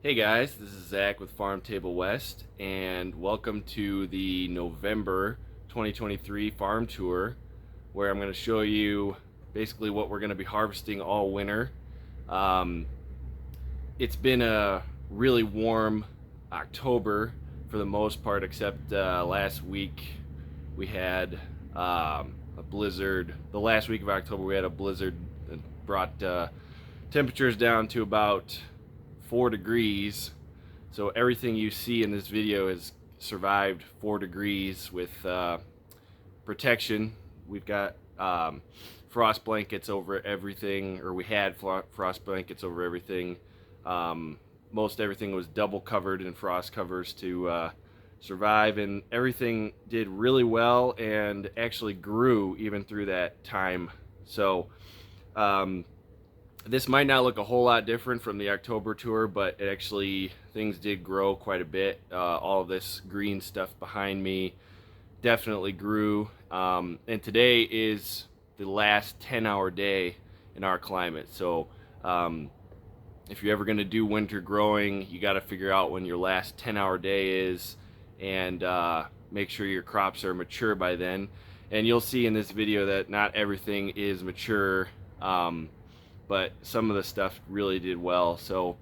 Hey guys, this is Zach with Farm Table West, and welcome to the November 2023 farm tour, where I'm going to show you basically what we're going to be harvesting all winter. Um, it's been a really warm October for the most part, except last week we had a blizzard. The last week of October we had a blizzard that brought temperatures down to about 4 degrees. So everything you see in this video has survived 4 degrees with protection. We've got frost blankets over everything, or we had frost blankets over everything. Most everything was double covered in frost covers to survive, and everything did really well and actually grew even through that time. So this might not look a whole lot different from the October tour, but it actually, things did grow quite a bit. All of this green stuff behind me definitely grew. And today is the last 10-hour day in our climate. So if you're ever going to do winter growing, you got to figure out when your last 10-hour day is, and make sure your crops are mature by then. And you'll see in this video that not everything is mature. But some of the stuff really did well. So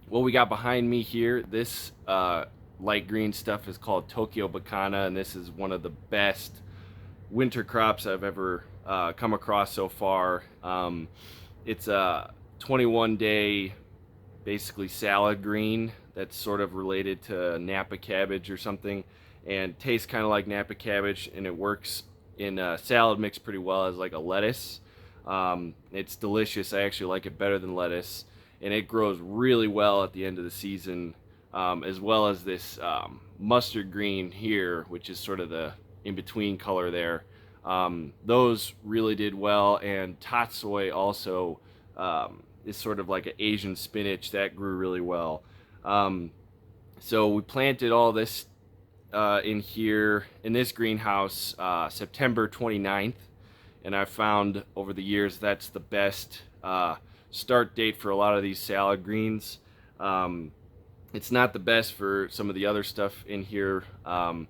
what we got behind me here, this light green stuff is called Tokyo Bacana, and this is one of the best winter crops I've ever come across so far. It's a 21-day basically salad green that's sort of related to Napa cabbage or something, and tastes kind of like Napa cabbage, and it works in a salad mix pretty well as like a lettuce. It's delicious. I actually like it better than lettuce, and it grows really well at the end of the season, as well as this mustard green here, which is sort of the in-between color there. Those really did well, and tatsoi also is sort of like an Asian spinach that grew really well. So we planted all this in here in this greenhouse September 29th. And I've found over the years that's the best start date for a lot of these salad greens. It's not the best for some of the other stuff in here. I'm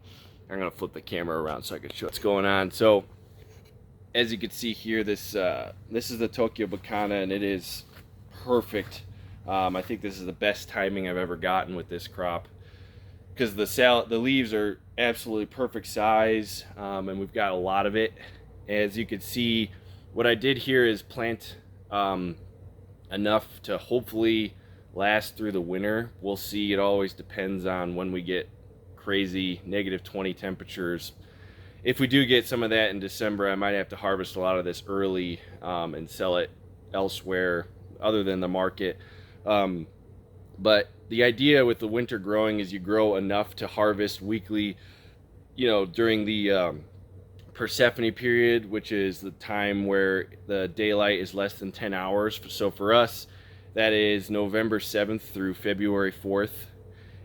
gonna flip the camera around so I can show what's going on. So as you can see here, this is the Tokyo Bacana, and it is perfect. I think this is the best timing I've ever gotten with this crop, because the leaves are absolutely perfect size, and we've got a lot of it. As you can see, what I did here is plant enough to hopefully last through the winter. We'll see. It always depends on when we get crazy -20 temperatures. If we do get some of that in December, I might have to harvest a lot of this early and sell it elsewhere other than the market. But the idea with the winter growing is you grow enough to harvest weekly, during the Persephone period, which is the time where the daylight is less than 10 hours. So for us, that is November 7th through February 4th.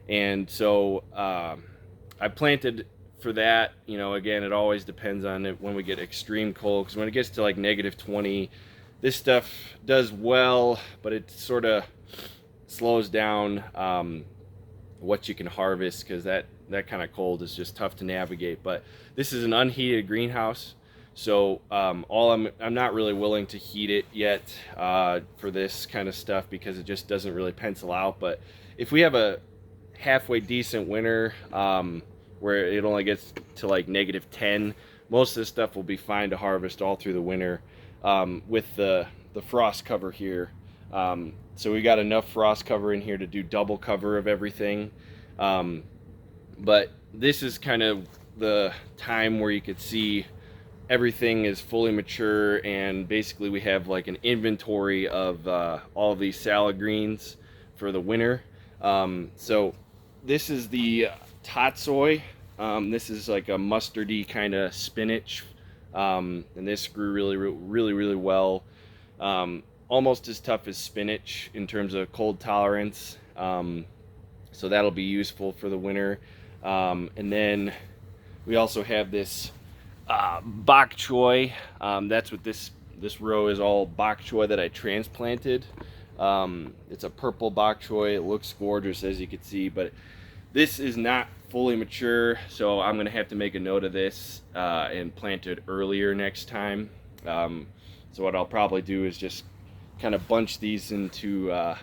And so I planted for that. Again, it always depends on it when we get extreme cold, because when it gets to like -20, this stuff does well, but it sort of slows down what you can harvest, because that kind of cold is just tough to navigate. But this is an unheated greenhouse, so I'm not really willing to heat it yet for this kind of stuff, because it just doesn't really pencil out. But if we have a halfway decent winter where it only gets to like -10, most of this stuff will be fine to harvest all through the winter with the frost cover here. So we got enough frost cover in here to do double cover of everything. But this is kind of the time where you could see everything is fully mature, and basically we have like an inventory of all of these salad greens for the winter. So this is the tatsoi. This is like a mustardy kind of spinach, and this grew really well. Almost as tough as spinach in terms of cold tolerance. So that'll be useful for the winter. And then we also have this bok choy. That's what this row is all bok choy that I transplanted. It's a purple bok choy. It looks gorgeous, as you can see, but this is not fully mature, so I'm gonna have to make a note of this and plant it earlier next time. So what I'll probably do is just kind of bunch these into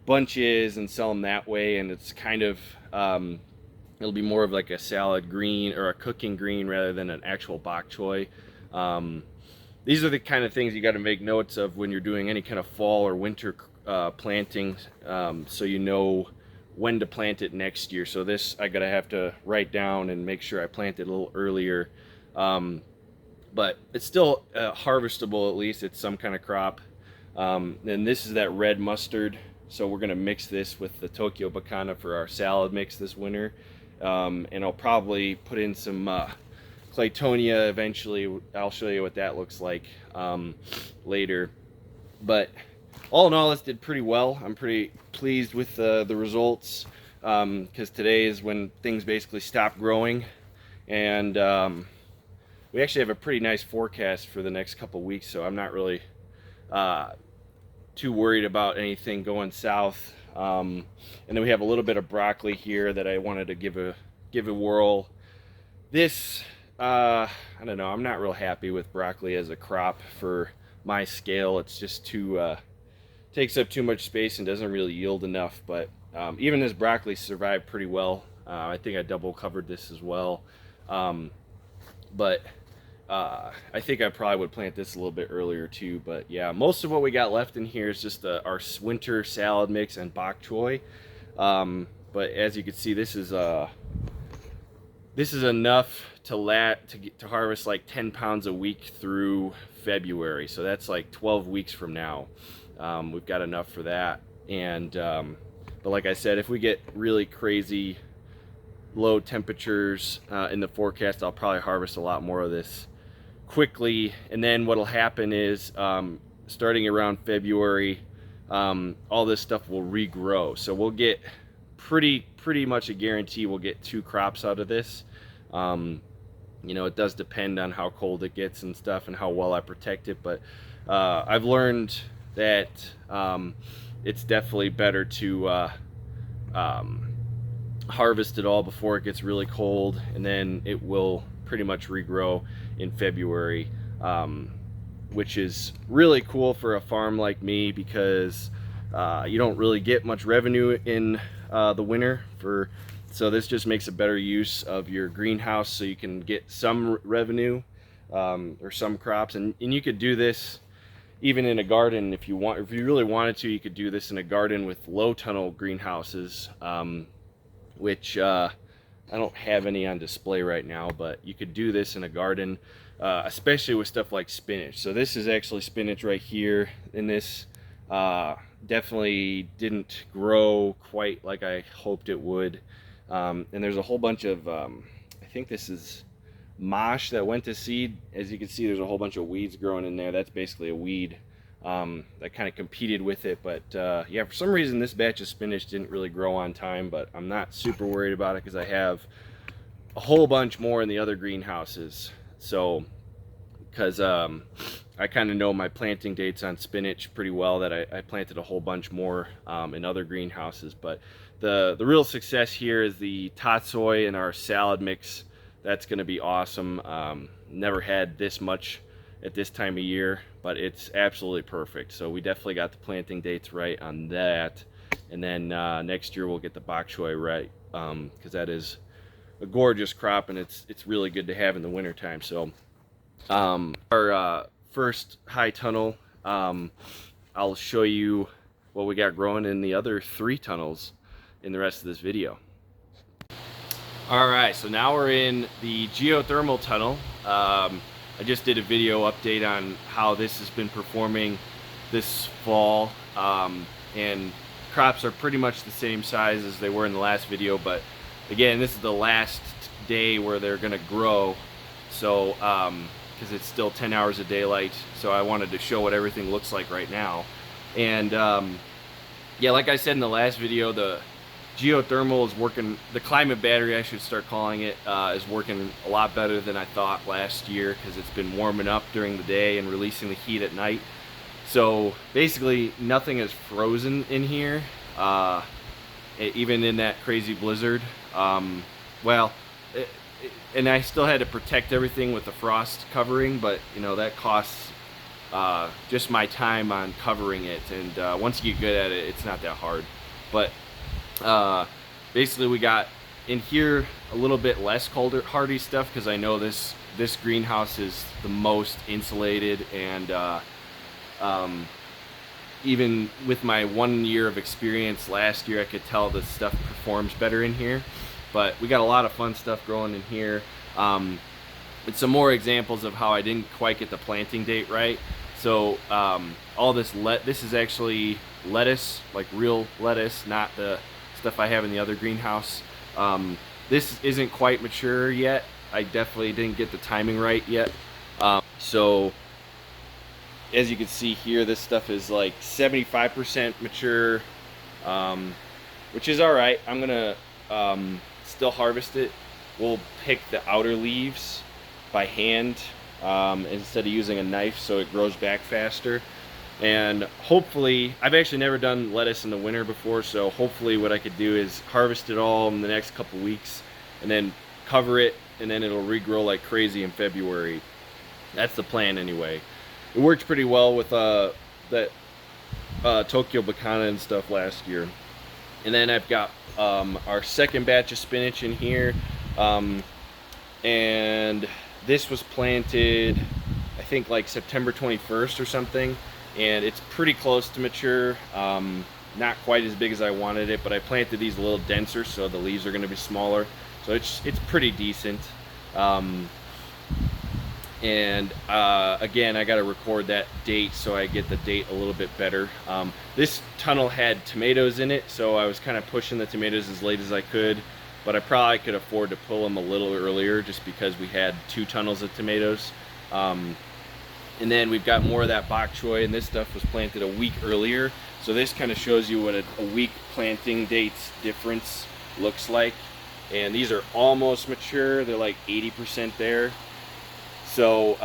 bunches and sell them that way, and it's kind of it'll be more of like a salad green or a cooking green rather than an actual bok choy. These are the kind of things you got to make notes of when you're doing any kind of fall or winter planting, so you know when to plant it next year. So this I gotta have to write down and make sure I plant it a little earlier, but it's still harvestable. At least it's some kind of crop. And this is that red mustard, so we're gonna mix this with the Tokyo Bacana for our salad mix this winter, and I'll probably put in some Claytonia eventually. I'll show you what that looks like later. But all in all, this did pretty well. I'm pretty pleased with the results, because today is when things basically stop growing, and we actually have a pretty nice forecast for the next couple weeks, so I'm not really too worried about anything going south. And then we have a little bit of broccoli here that I wanted to give a whirl. This I don't know, I'm not real happy with broccoli as a crop for my scale. It's just too takes up too much space and doesn't really yield enough. But even this broccoli survived pretty well. I think I double covered this as well. But I think I probably would plant this a little bit earlier too. But yeah, most of what we got left in here is just our winter salad mix and bok choy. But as you can see, this is enough to harvest like 10 pounds a week through February. So that's like 12 weeks from now. We've got enough for that. And but like I said, if we get really crazy low temperatures in the forecast, I'll probably harvest a lot more of this quickly. And then what'll happen is starting around February, all this stuff will regrow. So we'll get pretty much a guarantee we'll get 2 crops out of this. You know, it does depend on how cold it gets and stuff and how well I protect it, but I've learned that it's definitely better to harvest it all before it gets really cold, and then it will pretty much regrow in February, which is really cool for a farm like me, because you don't really get much revenue in the winter. So this just makes a better use of your greenhouse, so you can get some revenue or some crops. And you could do this even in a garden if you want. If you really wanted to, you could do this in a garden with low tunnel greenhouses, which I don't have any on display right now, but you could do this in a garden, especially with stuff like spinach. So this is actually spinach right here, and this definitely didn't grow quite like I hoped it would. And there's a whole bunch of, I think this is mosh that went to seed. As you can see, there's a whole bunch of weeds growing in there. That's basically a weed that kind of competed with it. But yeah, for some reason this batch of spinach didn't really grow on time, but I'm not super worried about it because I have a whole bunch more in the other greenhouses. So because I kind of know my planting dates on spinach pretty well, that I planted a whole bunch more in other greenhouses. But the real success here is the tatsoi and our salad mix. That's going to be awesome. Never had this much at this time of year, but it's absolutely perfect. So we definitely got the planting dates right on that. And then next year we'll get the bok choy right, because that is a gorgeous crop, and it's really good to have in the wintertime. So our first high tunnel, I'll show you what we got growing in the other 3 tunnels in the rest of this video. Alright, so now we're in the geothermal tunnel. I just did a video update on how this has been performing this fall, and crops are pretty much the same size as they were in the last video, but again, this is the last day where they're gonna grow, so because it's still 10 hours of daylight, so I wanted to show what everything looks like right now. And yeah, like I said in the last video, the geothermal is working, the climate battery I should start calling it, is working a lot better than I thought last year, because it's been warming up during the day and releasing the heat at night. So basically nothing is frozen in here, even in that crazy blizzard. Well, and I still had to protect everything with the frost covering, but you know that costs just my time on covering it, and once you get good at it, it's not that hard. But basically we got in here a little bit less cold hardy stuff because I know this greenhouse is the most insulated, and even with my 1 year of experience last year, I could tell that stuff performs better in here. But we got a lot of fun stuff growing in here. And some more examples of how I didn't quite get the planting date right. So all this is actually lettuce, like real lettuce, not the stuff I have in the other greenhouse. This isn't quite mature yet. I definitely didn't get the timing right yet. So as you can see here, this stuff is like 75% mature, which is all right. I'm gonna still harvest it. We'll pick the outer leaves by hand instead of using a knife, so it grows back faster. And hopefully, I've actually never done lettuce in the winter before, so hopefully what I could do is harvest it all in the next couple weeks and then cover it, and then it'll regrow like crazy in February. That's the plan anyway. It worked pretty well with that Tokyo Bacana and stuff last year. And then I've got our second batch of spinach in here, and this was planted I think like September 21st or something, and it's pretty close to mature. Not quite as big as I wanted it, but I planted these a little denser, so the leaves are going to be smaller, so it's pretty decent. And again, I got to record that date so I get the date a little bit better. This tunnel had tomatoes in it, so I was kind of pushing the tomatoes as late as I could, but I probably could afford to pull them a little earlier just because we had 2 tunnels of tomatoes. And then we've got more of that bok choy, and this stuff was planted a week earlier, so this kind of shows you what a week planting dates difference looks like. And these are almost mature, they're like 80% there. So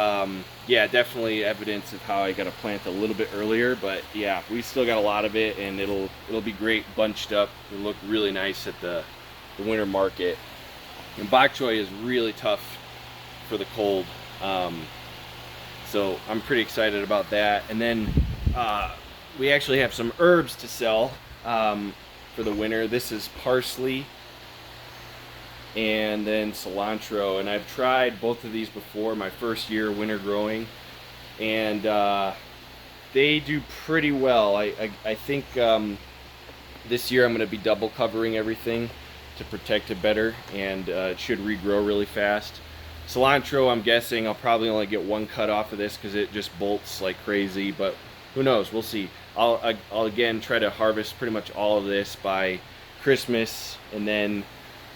yeah, definitely evidence of how I got to plant a little bit earlier, but yeah, we still got a lot of it, and it'll be great bunched up. It'll look really nice at the winter market. And bok choy is really tough for the cold, so I'm pretty excited about that. And then we actually have some herbs to sell for the winter. This is parsley and then cilantro, and I've tried both of these before my first year winter growing, and they do pretty well. I think this year I'm going to be double covering everything to protect it better, and it should regrow really fast. Cilantro, I'm guessing I'll probably only get 1 cut off of this because it just bolts like crazy, but who knows, we'll see. I'll again try to harvest pretty much all of this by Christmas, and then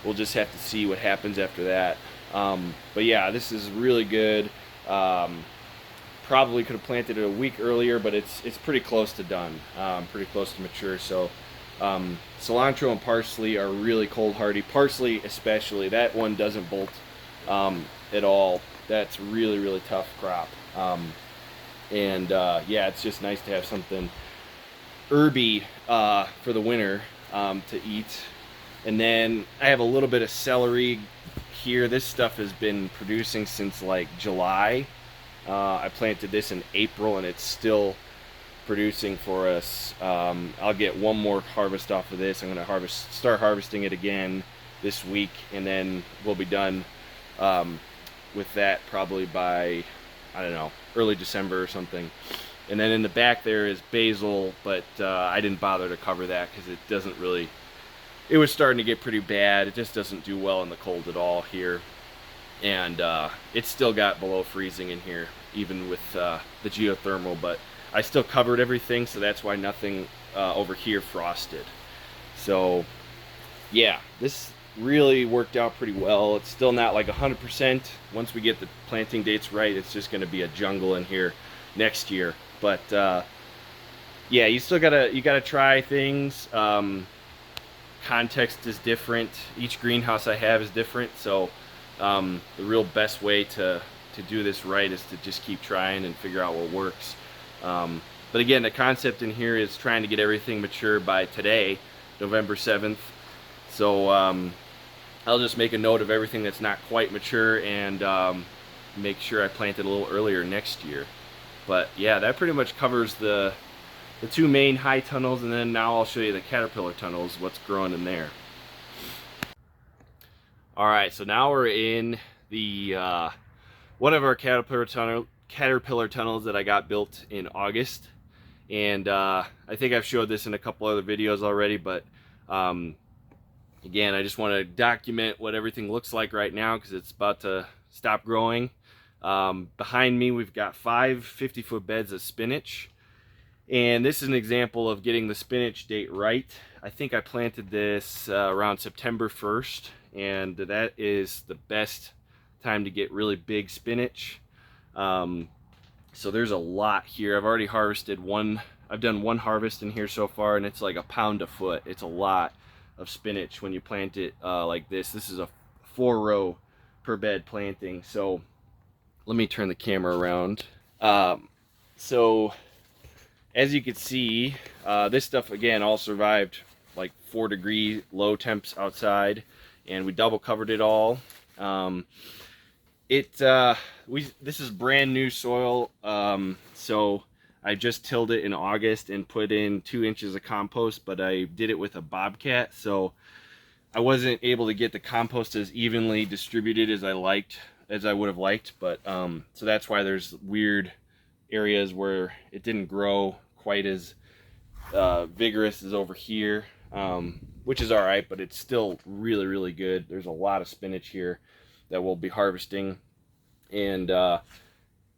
we'll just have to see what happens after that. But yeah, this is really good. Probably could have planted it a week earlier, but it's pretty close to done, pretty close to mature. So cilantro and parsley are really cold hardy. Parsley especially, that one doesn't bolt at all. That's really tough crop. Yeah, it's just nice to have something herby for the winter to eat. And then I have a little bit of celery here. This stuff has been producing since like July. I planted this in April, and it's still producing for us. I'll get 1 more harvest off of this. I'm going to start harvesting it again this week, and then we'll be done with that probably by, I don't know, early December or something. And then in the back there is basil, but I didn't bother to cover that because it doesn't really, it was starting to get pretty bad. It just doesn't do well in the cold at all here. And it's still got below freezing in here, even with the geothermal, but I still covered everything, so that's why nothing over here frosted. So yeah, this really worked out pretty well. It's still not like 100%. Once we get the planting dates right, it's just going to be a jungle in here next year. But yeah, you still gotta try things. Context is different. Each greenhouse I have is different, so the real best way to do this right is to just keep trying and figure out what works. But again, the concept in here is trying to get everything mature by today, November 7th. So I'll just make a note of everything that's not quite mature and make sure I plant it a little earlier next year. But yeah, that pretty much covers the two main high tunnels, and then now I'll show you the caterpillar tunnels, what's growing in there. All right, so now we're in the one of our caterpillar tunnels that I got built in August, and I think I've showed this in a couple other videos already, but again, I just want to document what everything looks like right now because it's about to stop growing. Behind me, we've got 5 50-foot beds of spinach. And this is an example of getting the spinach date right. I think I planted this around September 1st, and that is the best time to get really big spinach. So there's a lot here. I've already harvested I've done one harvest in here so far, and it's like a pound a foot. It's a lot of spinach when you plant it like this. This is a 4-row per bed planting. So let me turn the camera around. So as you can see, this stuff again all survived like 4-degree low temps outside, and we double covered it all. This is brand new soil, so I just tilled it in August and put in 2 inches of compost, but I did it with a bobcat, so I wasn't able to get the compost as evenly distributed as I would have liked. But so that's why there's weird areas where it didn't grow quite as vigorous as over here, which is all right, but it's still really, really good. There's a lot of spinach here that we'll be harvesting, and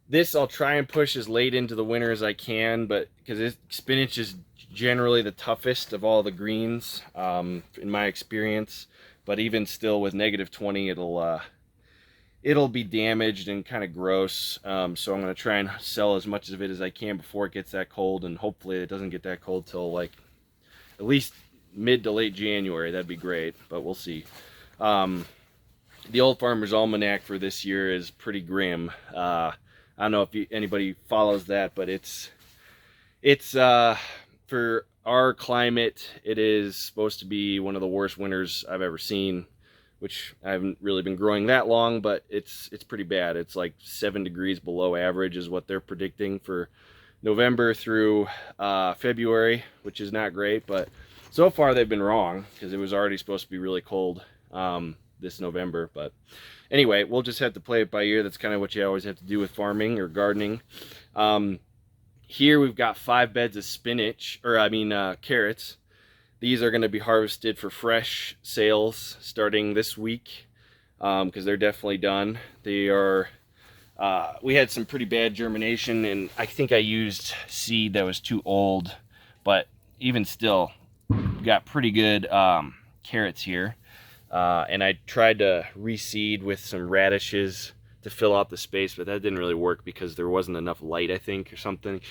this I'll try and push as late into the winter as I can, but because spinach is generally the toughest of all the greens in my experience. But even still, with -20, it'll be damaged and kind of gross. So I'm going to try and sell as much of it as I can before it gets that cold, and hopefully it doesn't get that cold till like at least mid to late January. That'd be great, but we'll see. The Old Farmer's Almanac for this year is pretty grim. I don't know if anybody follows that, but it's for our climate, it is supposed to be one of the worst winters I've ever seen, which I haven't really been growing that long, but it's pretty bad. It's like 7 degrees below average is what they're predicting for November through February, which is not great. But so far they've been wrong, because it was already supposed to be really cold this November. But anyway, we'll just have to play it by ear. That's kind of what you always have to do with farming or gardening. Here we've got 5 beds of spinach, or I mean carrots. These are going to be harvested for fresh sales starting this week, because they're definitely done. They are. We had some pretty bad germination, and I think I used seed that was too old, but even still, got pretty good carrots here. And I tried to reseed with some radishes to fill out the space, but that didn't really work because there wasn't enough light, I think, or something.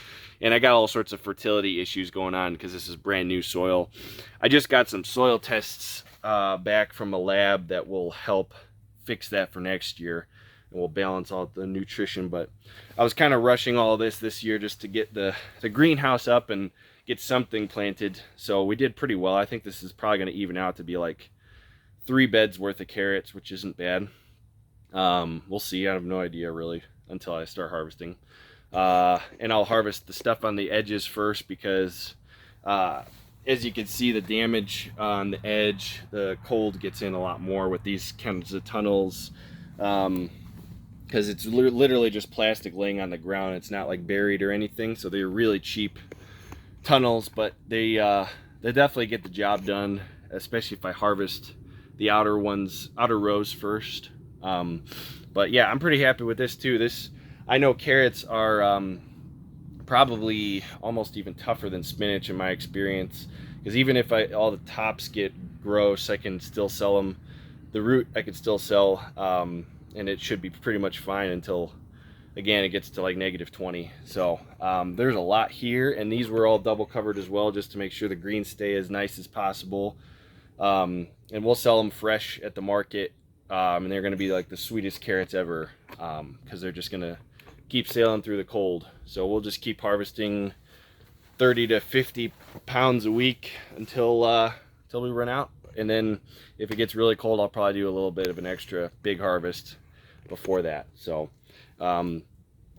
And I got all sorts of fertility issues going on because this is brand new soil. I just got some soil tests back from a lab that will help fix that for next year, and will balance out the nutrition. But I was kind of rushing all this year just to get the greenhouse up and get something planted. So we did pretty well. I think this is probably going to even out to be like 3 beds worth of carrots, which isn't bad. We'll see. I have no idea really until I start harvesting. And I'll harvest the stuff on the edges first, because as you can see, the damage on the edge, the cold gets in a lot more with these kinds of tunnels, because it's literally just plastic laying on the ground. It's not like buried or anything, so they're really cheap tunnels, but they definitely get the job done, especially if I harvest the outer rows first. But yeah, I'm pretty happy with this too. I know carrots are probably almost even tougher than spinach in my experience, because even if all the tops get gross, I can still sell them. The root I could still sell, and it should be pretty much fine until, again, it gets to like -20. So there's a lot here, and these were all double covered as well, just to make sure the greens stay as nice as possible. And we'll sell them fresh at the market, and they're going to be like the sweetest carrots ever, because they're just going to keep sailing through the cold. So we'll just keep harvesting 30 to 50 pounds a week until we run out. And then if it gets really cold, I'll probably do a little bit of an extra big harvest before that. So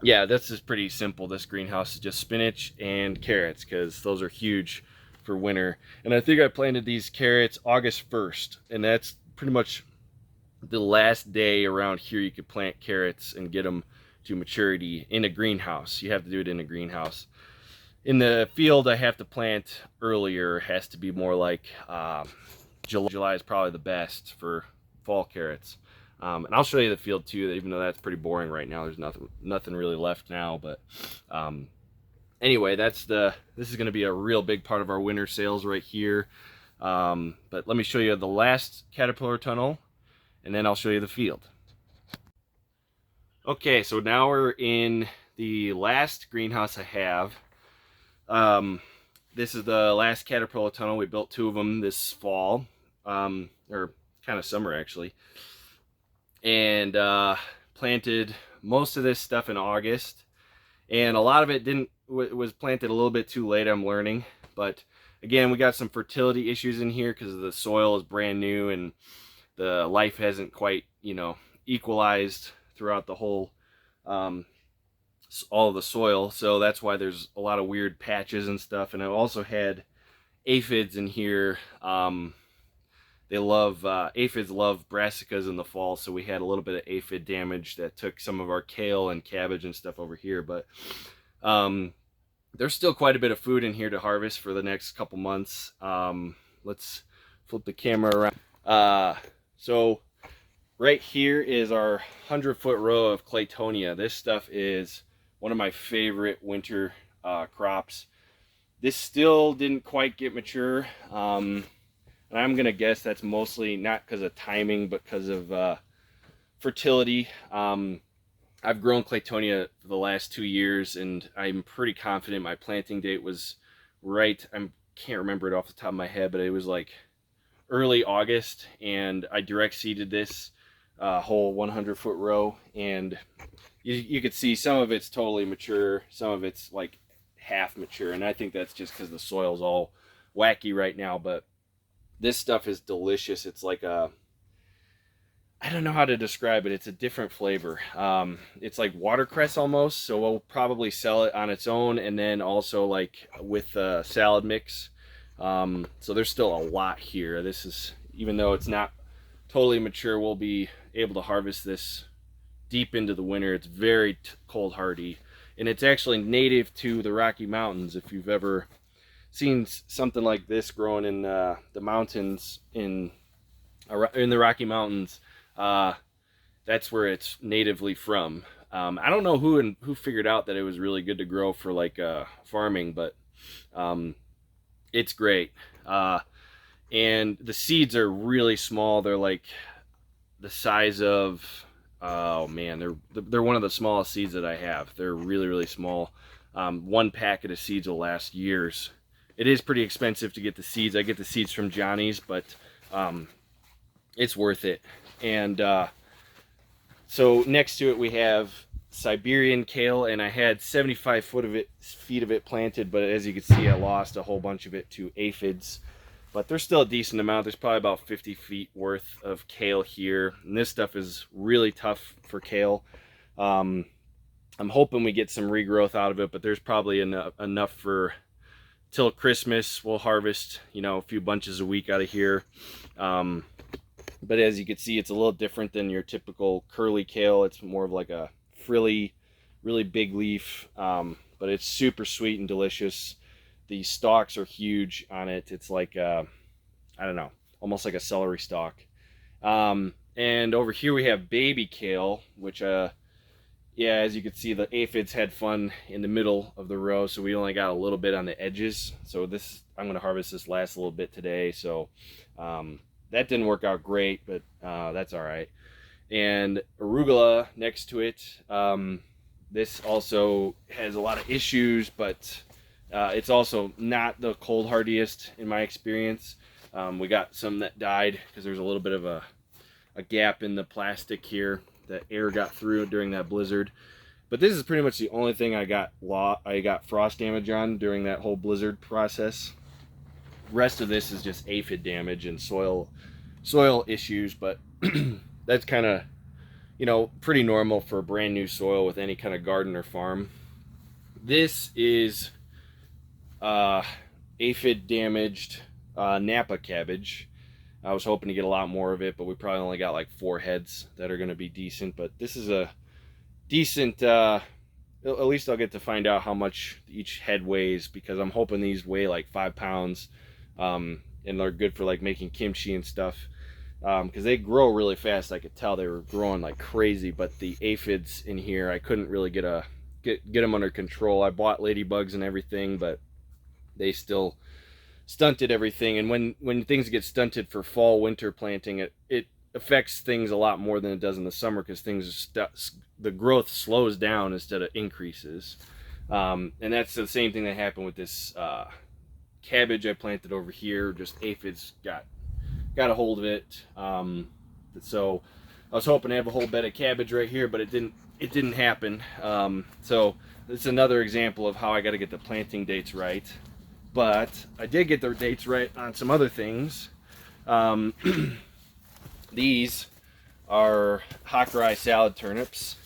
yeah, this is pretty simple. This greenhouse is just spinach and carrots, because those are huge for winter. And I think I planted these carrots August 1st, and that's pretty much the last day around here you could plant carrots and get them to maturity in a greenhouse. You have to do it in a greenhouse. In the field, I have to plant earlier. It has to be more like July is probably the best for fall carrots. And I'll show you the field too, even though that's pretty boring right now. There's nothing really left now. But anyway, this is going to be a real big part of our winter sales right here. But let me show you the last caterpillar tunnel, and then I'll show you the field. Okay, so now we're in the last greenhouse I have. This is the last caterpillar tunnel. We built 2 of them this fall, or kind of summer actually, and planted most of this stuff in August, and a lot of it was planted a little bit too late, I'm learning. But again, we got some fertility issues in here because the soil is brand new and the life hasn't quite, equalized throughout the whole all of the soil. So that's why there's a lot of weird patches and stuff. And I also had aphids in here. Aphids love brassicas in the fall, so we had a little bit of aphid damage that took some of our kale and cabbage and stuff over here. But there's still quite a bit of food in here to harvest for the next couple months. Let's flip the camera around. So right here is our 100-foot row of Claytonia. This stuff is one of my favorite winter crops. This still didn't quite get mature. And I'm gonna guess that's mostly not because of timing, but because of fertility. I've grown Claytonia for the last 2 years, and I'm pretty confident my planting date was right. I can't remember it off the top of my head, but it was like early August, and I direct seeded this whole 100-foot row, and you could see some of it's totally mature, some of it's like half mature, and I think that's just because the soil's all wacky right now. But this stuff is delicious. It's like I don't know how to describe it. It's a different flavor. It's like watercress almost, so we'll probably sell it on its own and then also like with a salad mix. So there's still a lot here. This is, even though it's not totally mature, we'll be able to harvest this deep into the winter. It's very cold hardy, and it's actually native to the Rocky Mountains. If you've ever seen something like this growing in the mountains in the Rocky Mountains, that's where it's natively from. I don't know who figured out that it was really good to grow for like farming, but it's great. And the seeds are really small. They're like the size of, oh man, they're one of the smallest seeds that I have. They're really, really small. 1 packet of seeds will last years. It is pretty expensive to get the seeds. I get the seeds from Johnny's, but it's worth it. And so next to it we have Siberian kale, and I had 75 feet of it planted, but as you can see, I lost a whole bunch of it to aphids. But there's still a decent amount. There's probably about 50 feet worth of kale here, and this stuff is really tough for kale. I'm hoping we get some regrowth out of it, but there's probably enough for till Christmas. We'll harvest, a few bunches a week out of here. But as you can see, it's a little different than your typical curly kale. It's more of like a frilly, really big leaf, but it's super sweet and delicious. The stalks are huge on it. It's like, I don't know, almost like a celery stalk. And over here we have baby kale, which, yeah, as you can see, the aphids had fun in the middle of the row, so we only got a little bit on the edges. So I'm going to harvest this last little bit today. So that didn't work out great, but that's all right. And arugula next to it. This also has a lot of issues, but it's also not the cold hardiest in my experience. We got some that died because there's a little bit of a gap in the plastic here that air got through during that blizzard. But this is pretty much the only thing I got frost damage on during that whole blizzard process. Rest of this is just aphid damage and soil issues, but that's kind of, you know, pretty normal for brand new soil with any kind of garden or farm. This is aphid damaged Napa cabbage. I was hoping to get a lot more of it, but we probably only got like 4 heads that are going to be decent. But this is a decent, at least I'll get to find out how much each head weighs, because I'm hoping these weigh like 5 pounds, and they're good for like making kimchi and stuff, because they grow really fast. I could tell they were growing like crazy, but the aphids in here, I couldn't really get them under control. I bought ladybugs and everything, but they still stunted everything. And when things get stunted for fall winter planting, it affects things a lot more than it does in the summer, because the growth slows down instead of increases. And that's the same thing that happened with this cabbage I planted over here. Just aphids got a hold of it. So I was hoping to have a whole bed of cabbage right here, but it didn't happen. So it's another example of how I got to get the planting dates right. But I did get the dates right on some other things. These are Hakurai salad turnips.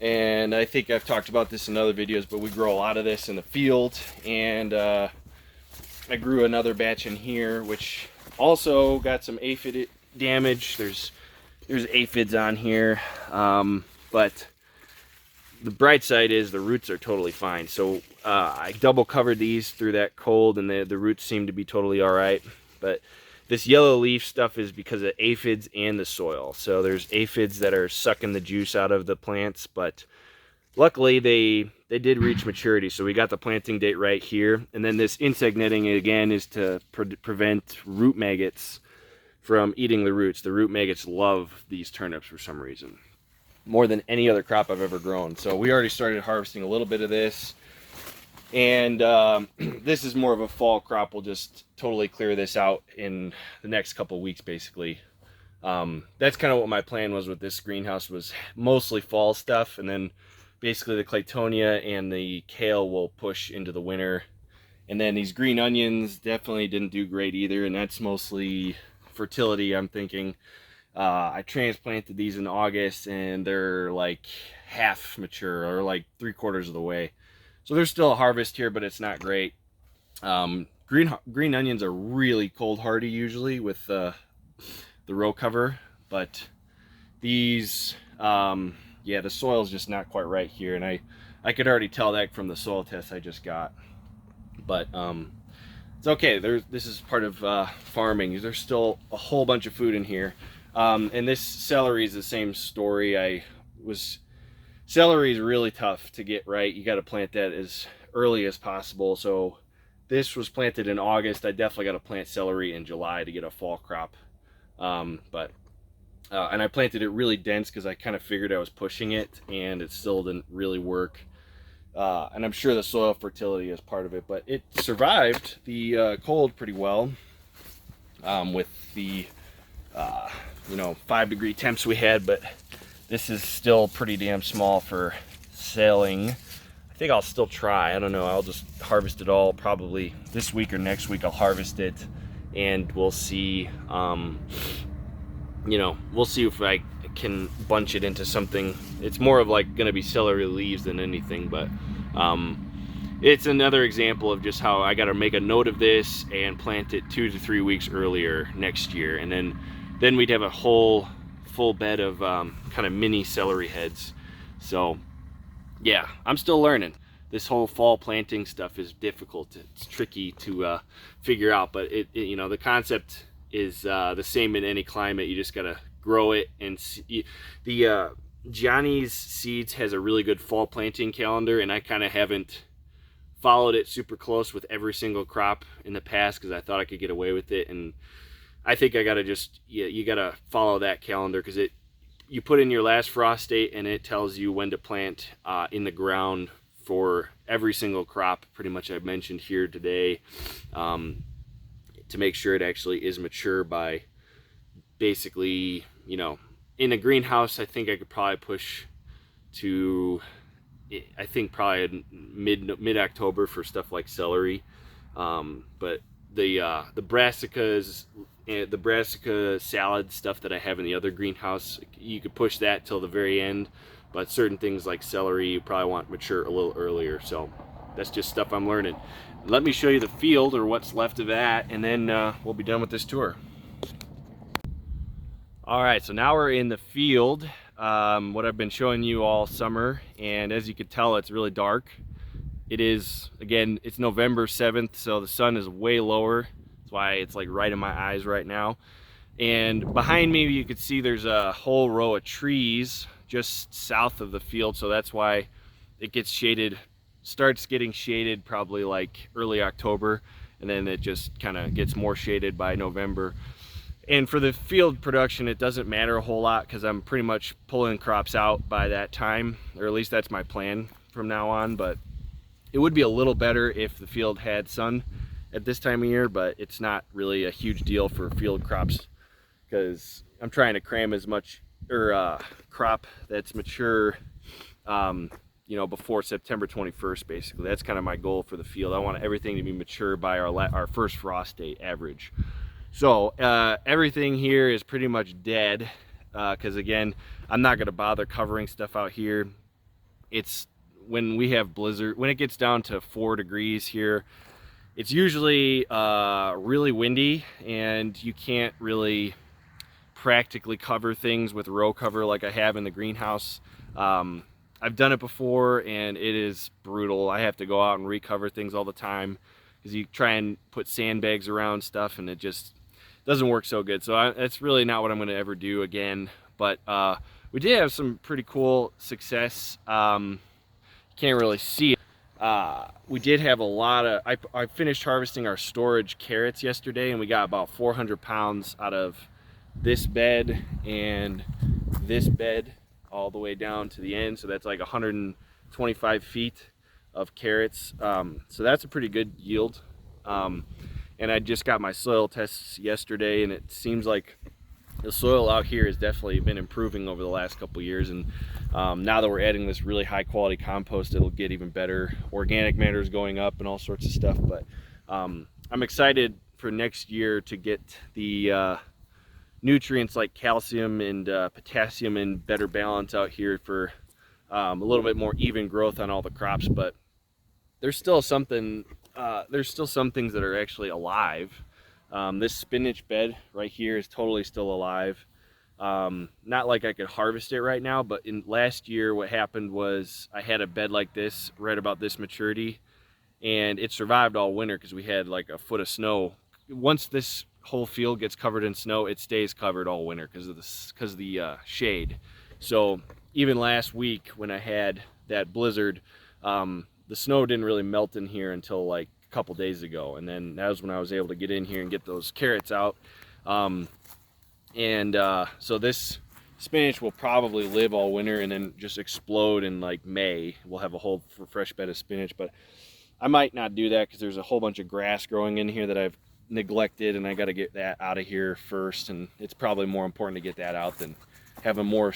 And I think I've talked about this in other videos, but we grow a lot of this in the field. And I grew another batch in here, which also got some aphid damage. There's aphids on here. But the bright side is the roots are totally fine. So I double covered these through that cold, and the roots seem to be totally all right. But this yellow leaf stuff is because of aphids and the soil. So there's aphids that are sucking the juice out of the plants, but luckily they did reach maturity. So we got the planting date right here. And then this insect netting, again, is to prevent root maggots from eating the roots. The root maggots love these turnips for some reason, more than any other crop I've ever grown. So we already started harvesting a little bit of this. And this is more of a fall crop. We'll just totally clear this out in the next couple weeks, basically. That's kind of what my plan was with this greenhouse, was mostly fall stuff. And then basically the claytonia and the kale will push into the winter. And then these green onions definitely didn't do great either. And that's mostly fertility, I'm thinking. I transplanted these in August, and they're like half mature, or like 3/4 of the way. So there's still a harvest here, but it's not great. Green onions are really cold hardy usually with the row cover, but these, yeah, the soil's just not quite right here, and I could already tell that from the soil test I just got. But it's okay. This is part of farming. There's still a whole bunch of food in here. And this celery is the same story. Celery is really tough to get right. You got to plant that as early as possible. So this was planted in August. I definitely got to plant celery in July to get a fall crop. And I planted it really dense because I kind of figured I was pushing it, and it still didn't really work. And I'm sure the soil fertility is part of it, but it survived the cold pretty well, with the 5-degree temps we had. But this is still pretty damn small for selling. I think I'll still try. I don't know. I'll just harvest it all probably this week or next week. I'll harvest it, and we'll see. We'll see if I can bunch it into something. It's more of like going to be celery leaves than anything, but it's another example of just how I got to make a note of this and plant it 2 to 3 weeks earlier next year, and then we'd have a whole full bed of kind of mini celery heads. So yeah, I'm still learning. This whole fall planting stuff is difficult. It's tricky to figure out, but the concept is the same in any climate. You just gotta grow it. And the Johnny's Seeds has a really good fall planting calendar, and I kind of haven't followed it super close with every single crop in the past because I thought I could get away with it. And I think I gotta you gotta follow that calendar, because you put in your last frost date and it tells you when to plant in the ground for every single crop pretty much I've mentioned here today, to make sure it actually is mature by basically, in a greenhouse. I think I could probably push to I think probably in mid October for stuff like celery. But the brassicas, the brassica salad stuff that I have in the other greenhouse, you could push that till the very end. But certain things like celery, you probably want mature a little earlier. So that's just stuff I'm learning. Let me show you the field, or what's left of that, and then we'll be done with this tour. All right, so now we're in the field, what I've been showing you all summer, and as you can tell, it's really dark. It is, again, it's November 7th, so the sun is way lower. That's why it's like right in my eyes right now. And behind me, you can see there's a whole row of trees just south of the field, so that's why it gets shaded, starts getting shaded probably like early October, and then it just kind of gets more shaded by November. And for the field production, it doesn't matter a whole lot because I'm pretty much pulling crops out by that time, or at least that's my plan from now on. But it would be a little better if the field had sun at this time of year, but it's not really a huge deal for field crops because I'm trying to cram as much crop that's mature, you know, before September 21st. Basically, that's kind of my goal for the field. I want everything to be mature by our first frost date average. So everything here is pretty much dead because again, I'm not going to bother covering stuff out here. It's when we have blizzard, when it gets down to 4 degrees here, it's usually really windy, and you can't really practically cover things with row cover like I have in the greenhouse. I've done it before and it is brutal. I have to go out and recover things all the time because you try and put sandbags around stuff and it just doesn't work so good. So that's really not what I'm going to ever do again. But we did have some pretty cool success. Can't really see it. We did have a lot of, I finished harvesting our storage carrots yesterday, and we got about 400 pounds out of this bed and this bed all the way down to the end. So that's like 125 feet of carrots. So that's a pretty good yield. And I just got my soil tests yesterday, and it seems like the soil out here has definitely been improving over the last couple years. And now that we're adding this really high quality compost, it'll get even better. Organic matter is going up and all sorts of stuff. But I'm excited for next year to get the nutrients like calcium and potassium in better balance out here for a little bit more even growth on all the crops. But there's still something, there's still some things that are actually alive. This spinach bed right here is totally still alive. Not like I could harvest it right now, but in last year what happened was I had a bed like this right about this maturity, and it survived all winter because we had like a foot of snow. Once this whole field gets covered in snow, it stays covered all winter because of the shade. So even last week when I had that blizzard, the snow didn't really melt in here until like a couple days ago, and then that was when I was able to get in here and get those carrots out. So this spinach will probably live all winter and then just explode in like May. We'll have a whole fresh bed of spinach, but I might not do that because there's a whole bunch of grass growing in here that I've neglected, and I got to get that out of here first. And it's probably more important to get that out than having more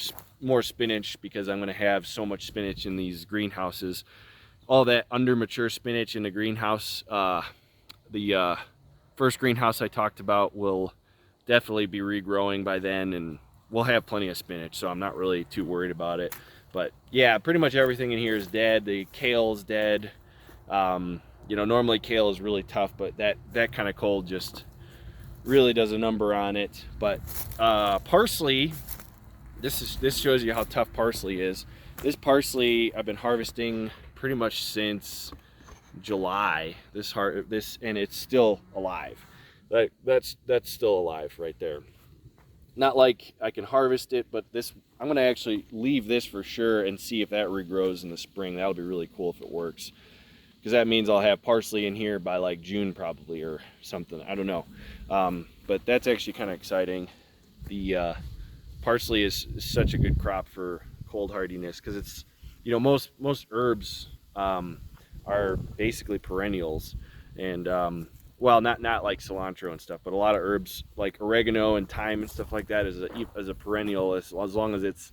spinach, because I'm going to have so much spinach in these greenhouses. All that under mature spinach in the greenhouse, the first greenhouse I talked about will definitely be regrowing by then, and we'll have plenty of spinach, so I'm not really too worried about it. But yeah, pretty much everything in here is dead. The kale is dead. You know, normally kale is really tough, but that kind of cold just really does a number on it. But parsley, this shows you how tough parsley is. This parsley I've been harvesting pretty much since July. And it's still alive. That's still alive right there. Not like I can harvest it, but this, I'm gonna actually leave this for sure and see if that regrows in the spring. That'll be really cool if it works, because that means I'll have parsley in here by like June probably, or something. I don't know. But that's actually kind of exciting. The parsley is such a good crop for cold hardiness, because it's, you know, most herbs are basically perennials. And well, not like cilantro and stuff, but a lot of herbs like oregano and thyme and stuff like that is a perennial, as long as it's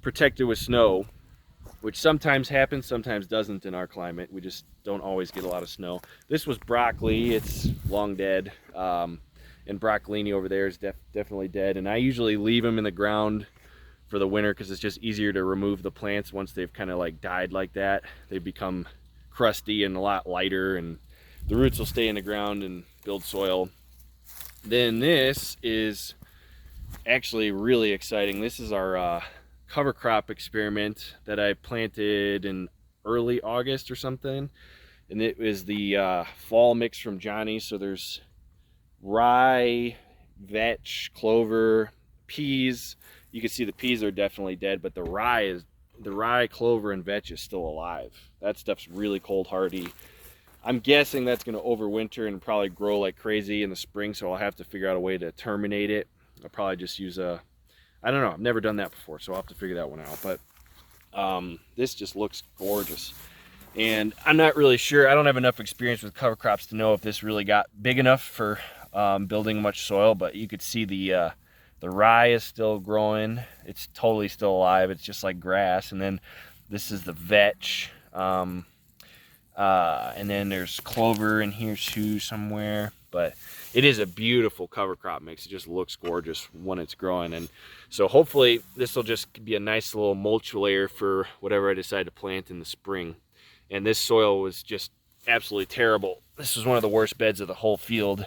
protected with snow. which sometimes happens, sometimes doesn't in our climate. We just don't always get a lot of snow. This was broccoli. It's long dead. And broccolini over there is definitely dead. And I usually leave them in the ground for the winter because it's just easier to remove the plants once they've kind of like died like that. They become crusty and a lot lighter, and the roots will stay in the ground and build soil. Then this is actually really exciting. This is our cover crop experiment that I planted in early August or something, and it was the fall mix from Johnny. So there's rye, vetch, clover, peas. You can see the peas are definitely dead, but the rye, clover, and vetch is still alive. That stuff's really cold hardy. I'm guessing that's going to overwinter and probably grow like crazy in the spring, so I'll have to figure out a way to terminate it. I'll probably just use I don't know, I've never done that before, so I'll have to figure that one out. But this just looks gorgeous. And I'm not really sure, I don't have enough experience with cover crops to know if this really got big enough for building much soil, but you could see the rye is still growing. It's totally still alive. It's just like grass. And then this is the vetch. And then there's clover in here too somewhere. But it is a beautiful cover crop mix. It just looks gorgeous when it's growing. And so hopefully this will just be a nice little mulch layer for whatever I decide to plant in the spring. And this soil was just absolutely terrible. This was one of the worst beds of the whole field.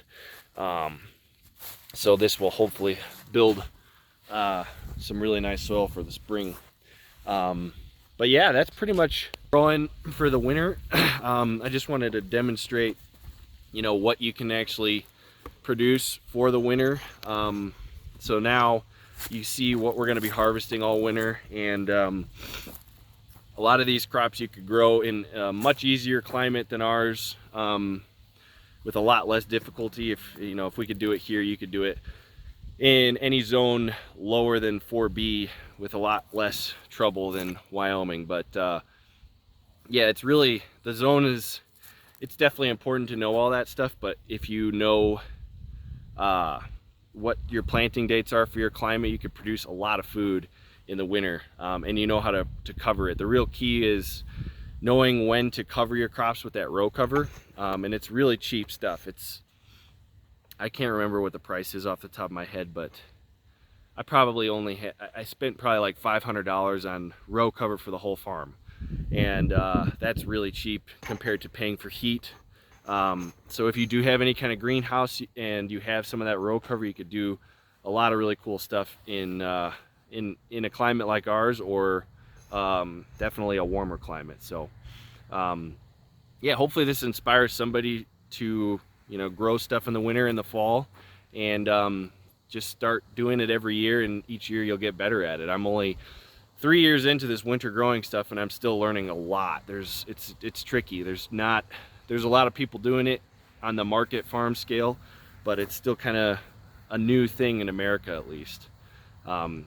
So this will hopefully build some really nice soil for the spring. But yeah, that's pretty much growing for the winter. I just wanted to demonstrate, you know, what you can actually produce for the winter. So now you see what we're going to be harvesting all winter, and a lot of these crops you could grow in a much easier climate than ours, with a lot less difficulty. If we could do it here, you could do it in any zone lower than 4B with a lot less trouble than Wyoming. But yeah, it's really, the zone is, it's definitely important to know all that stuff, but if you know what your planting dates are for your climate, you could produce a lot of food in the winter, and you know how to cover it. The real key is knowing when to cover your crops with that row cover, and it's really cheap stuff. I can't remember what the price is off the top of my head, but I probably I spent probably like $500 on row cover for the whole farm, and that's really cheap compared to paying for heat. So if you do have any kind of greenhouse and you have some of that row cover, you could do a lot of really cool stuff in a climate like ours, or definitely a warmer climate. So yeah, hopefully this inspires somebody to grow stuff in the winter and the fall, and just start doing it every year, and each year you'll get better at it. I'm only 3 years into this winter growing stuff, and I'm still learning a lot. It's tricky. There's a lot of people doing it on the market farm scale, but it's still kind of a new thing in America, at least.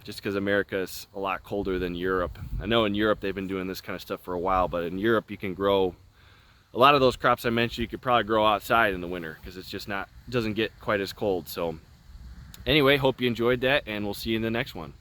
Just because America is a lot colder than Europe. I know in Europe they've been doing this kind of stuff for a while, but in Europe you can grow a lot of those crops I mentioned. You could probably grow outside in the winter because it's just doesn't get quite as cold. So anyway, hope you enjoyed that, and we'll see you in the next one.